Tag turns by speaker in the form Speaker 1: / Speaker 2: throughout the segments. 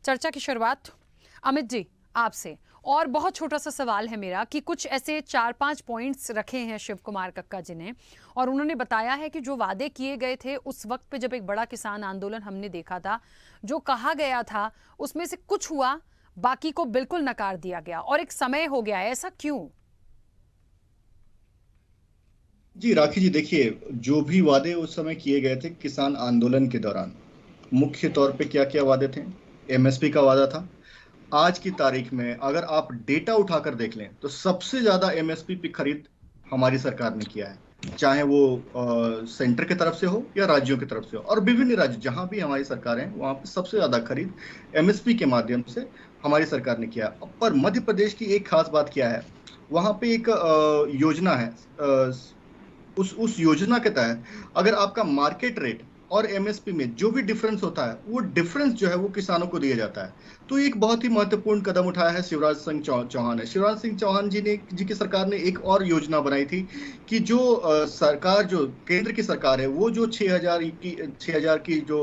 Speaker 1: चर्चा की शुरुआत अमित जी आपसे, और बहुत छोटा सा सवाल है मेरा कि कुछ ऐसे 4-5 पॉइंट्स रखे हैं शिव कुमार कक्का जी ने, और उन्होंने बताया है कि जो वादे किए गए थे उस वक्त पे जब एक बड़ा किसान आंदोलन हमने देखा था, जो कहा गया था उसमें से कुछ हुआ, बाकी को बिल्कुल नकार दिया गया और एक समय हो गया है। ऐसा क्यों?
Speaker 2: जी राखी जी, देखिए, जो भी वादे उस समय किए गए थे किसान आंदोलन के दौरान, मुख्य तौर पे क्या क्या वादे थे। एमएसपी का वादा था। आज की तारीख में अगर आप डेटा उठाकर देख लें तो सबसे ज्यादा एमएसपी की खरीद हमारी सरकार ने किया है, चाहे वो सेंटर की तरफ से हो या राज्यों की तरफ से हो। और विभिन्न राज्य जहां भी हमारी सरकार है वहां पे सबसे ज्यादा खरीद एमएसपी के माध्यम से हमारी सरकार ने किया। पर मध्य प्रदेश की एक खास बात क्या है, वहां पे एक योजना है। उस योजना के तहत अगर आपका मार्केट रेट और एमएसपी में जो भी डिफरेंस होता है, वो डिफरेंस जो है वो किसानों को दिया जाता है। तो एक बहुत ही महत्वपूर्ण कदम उठाया है शिवराज सिंह चौहान ने। शिवराज सिंह चौहान जी की सरकार ने एक और योजना बनाई थी कि जो सरकार, जो केंद्र की सरकार है, वो जो 6,000 की जो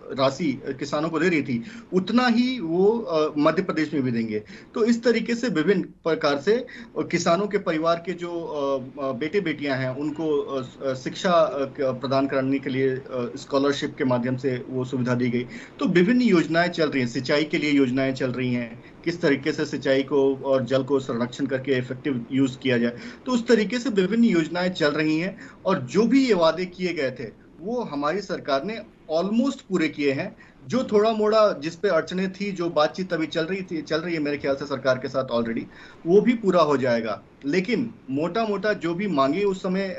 Speaker 2: राशि किसानों को दे रही थी, उतना ही वो मध्य प्रदेश में भी देंगे। तो इस तरीके से विभिन्न प्रकार से किसानों के परिवार के जो बेटे बेटियां हैं उनको शिक्षा प्रदान कराने के लिए स्कॉलरशिप के माध्यम से वो सुविधा दी गई। तो विभिन्न योजनाएं चल रही हैं, सिंचाई के लिए योजनाएं चल रही हैं, किस तरीके से सिंचाई को और जल को संरक्षण करके इफेक्टिव यूज किया जाए। तो उस तरीके से विभिन्न योजनाएं चल रही हैं। और जो भी ये वादे किए गए थे वो हमारी सरकार ने ऑलमोस्ट पूरे किए हैं। जो थोड़ा मोड़ा जिस पे अड़चने थी, जो बातचीत अभी चल रही है मेरे ख्याल से सरकार के साथ ऑलरेडी, वो भी पूरा हो जाएगा। लेकिन मोटा मोटा जो भी मांगे उस समय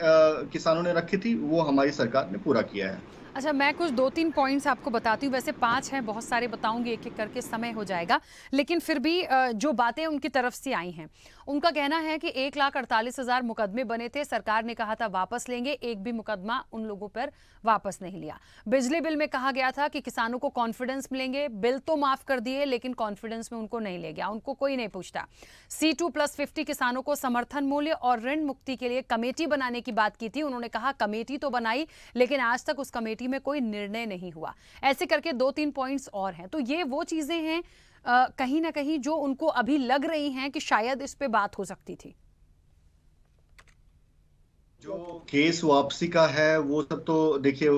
Speaker 2: किसानों ने रखी थी वो हमारी सरकार ने पूरा किया है।
Speaker 1: अच्छा, मैं कुछ 2-3 पॉइंट्स आपको बताती हूँ। वैसे 5 हैं, बहुत सारे बताऊंगी, एक एक करके समय हो जाएगा। लेकिन फिर भी जो बातें उनकी तरफ से आई हैं, उनका कहना है कि 1,48,000 मुकदमे बने थे, सरकार ने कहा था वापस लेंगे, एक भी मुकदमा उन लोगों पर वापस नहीं लिया। बिजली बिल में कहा गया था कि किसानों को कॉन्फिडेंस मिलेंगे, बिल तो माफ कर दिए लेकिन कॉन्फिडेंस में उनको नहीं ले गया, उनको कोई नहीं पूछता। C2+50 किसानों को समर्थन मूल्य और ऋण मुक्ति के लिए कमेटी बनाने की बात की थी। उन्होंने कहा कमेटी तो बनाई लेकिन आज तक उस कमेटी में कोई निर्णय नहीं हुआ। ऐसे करके 2-3 पॉइंट्स और हैं। तो ये वो चीजें हैं कहीं ना कहीं जो उनको अभी लग रही हैं कि शायद इस पे बात हो सकती थी।
Speaker 2: जो केस वापसी का है वो सब तो देखिए,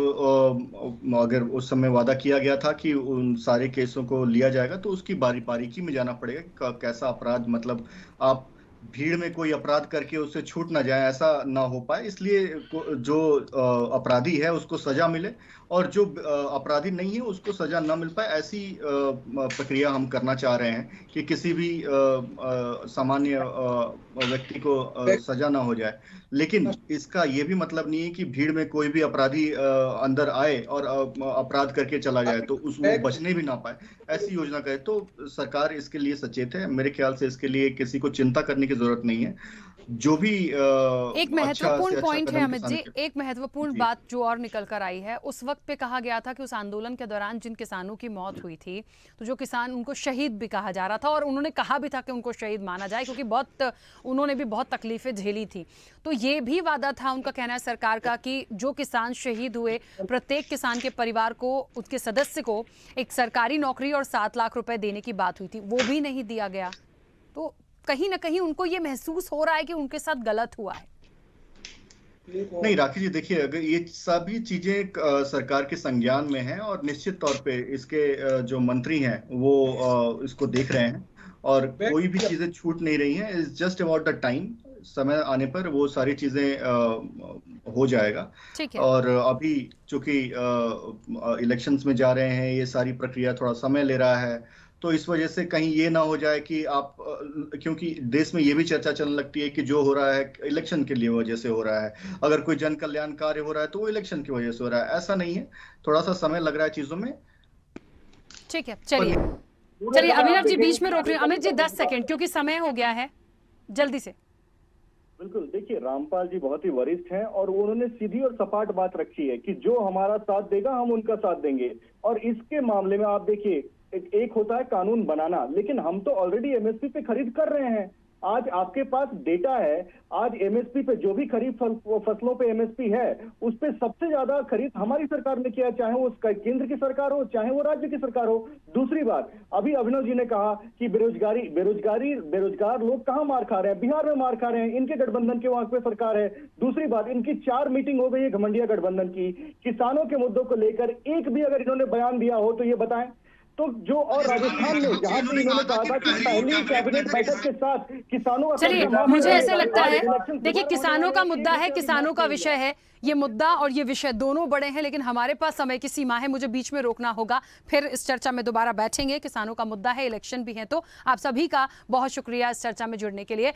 Speaker 2: अगर उस समय वादा किया गया था कि उन सारे केसों को लिया जाएगा तो उसकी बारीकी में जाना पड़ेगा कि कैसा अपराध, मतलब आप भीड़ में कोई अपराध करके उससे छूट ना जाए, ऐसा ना हो पाए। इसलिए जो अपराधी है उसको सजा मिले, और जो अपराधी नहीं है उसको सजा ना मिल पाए, ऐसी प्रक्रिया हम करना चाह रहे हैं कि किसी भी सामान्य व्यक्ति को सजा ना हो जाए। लेकिन इसका ये भी मतलब नहीं है कि भीड़ में कोई भी अपराधी अंदर आए और अपराध करके चला जाए तो उस वो बचने भी ना पाए, ऐसी योजना करे। तो सरकार इसके लिए सचेत है। मेरे ख्याल से इसके लिए किसी को चिंता करने की जरूरत नहीं है। जो भी
Speaker 1: एक
Speaker 2: अच्छा
Speaker 1: महत्वपूर्ण
Speaker 2: से अच्छा
Speaker 1: पॉइंट है
Speaker 2: कदम
Speaker 1: अमित जी,
Speaker 2: किसानों के।
Speaker 1: एक महत्वपूर्ण
Speaker 2: जी।
Speaker 1: बात जो और निकल कर आई है, उस वक्त पे कहा गया था कि उस आंदोलन के दौरान जिन किसानों की मौत हुई थी, तो जो किसान, उनको शहीद भी कहा जा रहा था, और उन्होंने कहा भी था कि उनको शहीद माना जाए क्योंकि बहुत उन्होंने भी बहुत तकलीफें झेली थी। तो ये भी वादा था उनका, कहना है सरकार का, कि जो किसान शहीद हुए प्रत्येक किसान के परिवार को, उसके सदस्य को एक सरकारी नौकरी और 7 लाख रुपए देने की बात हुई थी, वो भी नहीं दिया गया। तो कहीं ना कहीं उनको ये महसूस हो रहा है कि उनके साथ गलत हुआ है।
Speaker 2: नहीं राखी जी, देखिए, अगर ये सभी चीजें सरकार के संज्ञान में हैं और निश्चित तौर पे इसके जो मंत्री हैं वो इसको देख रहे हैं, और कोई भी चीजें छूट नहीं रही हैं। It's just about the time. समय आने पर वो सारी चीजें हो जाएगा।
Speaker 1: ठीक है।
Speaker 2: और अभी चूंकि इलेक्शंस में जा रहे हैं, ये सारी प्रक्रिया थोड़ा समय ले रहा है। तो इस वजह से कहीं ये ना हो जाए कि आप क्योंकि देश में ये भी चर्चा चलने लगती है कि जो हो रहा है इलेक्शन के लिए वजह से हो रहा है, अगर कोई जन कल्याण कार्य हो रहा है तो वो इलेक्शन की वजह से हो रहा है। ऐसा नहीं है, थोड़ा सा समय लग रहा है चीजों में।
Speaker 1: ठीक है,
Speaker 2: पर
Speaker 1: चलिए। चलिए अभिनव जी, बीच में रोक रही हूँ। अमित जी 10 सेकंड, क्योंकि समय हो गया है, जल्दी से।
Speaker 3: बिल्कुल, देखिए रामपाल जी बहुत ही वरिष्ठ हैं और उन्होंने सीधी और सपाट बात रखी है कि जो हमारा साथ देगा हम उनका साथ देंगे। और इसके मामले में आप देखिए, एक होता है कानून बनाना, लेकिन हम तो ऑलरेडी एमएसपी पे खरीद कर रहे हैं। आज आपके पास डेटा है, आज एमएसपी पे जो भी खरीफ फसलों पे एमएसपी है, उस पे सबसे ज्यादा खरीद हमारी सरकार ने किया, चाहे वो केंद्र की सरकार हो चाहे वो राज्य की सरकार हो। दूसरी बात, अभी अभिनव जी ने कहा कि बेरोजगार लोग कहां मार खा रहे हैं, बिहार में मार खा रहे हैं, इनके गठबंधन के वहां पे सरकार है। दूसरी बात, इनकी 4 मीटिंग हो गई है घमंडिया गठबंधन की, किसानों के मुद्दों को लेकर एक भी अगर इन्होंने बयान दिया हो तो ये बताएं। तो जो और राजस्थान में जहां पे इन्होंने कहा था कि पहली कैबिनेट बैठक के साथ किसानों का
Speaker 1: चलिए,
Speaker 3: कर्जा माफ
Speaker 1: मुझे
Speaker 3: करने
Speaker 1: ऐसे
Speaker 3: का
Speaker 1: लगता है,
Speaker 3: इलेक्शन
Speaker 1: देखिए,
Speaker 3: दोबारा
Speaker 1: किसानों
Speaker 3: होने
Speaker 1: का
Speaker 3: वाले
Speaker 1: मुद्दा है,
Speaker 3: एक
Speaker 1: किसानों का
Speaker 3: माफ
Speaker 1: विषय है, ये मुद्दा और ये विषय दोनों बड़े हैं, लेकिन हमारे पास समय की सीमा है, मुझे बीच में रोकना होगा, फिर इस चर्चा में दोबारा बैठेंगे। किसानों का मुद्दा है, इलेक्शन भी है, तो आप सभी का बहुत शुक्रिया इस चर्चा में जुड़ने के लिए।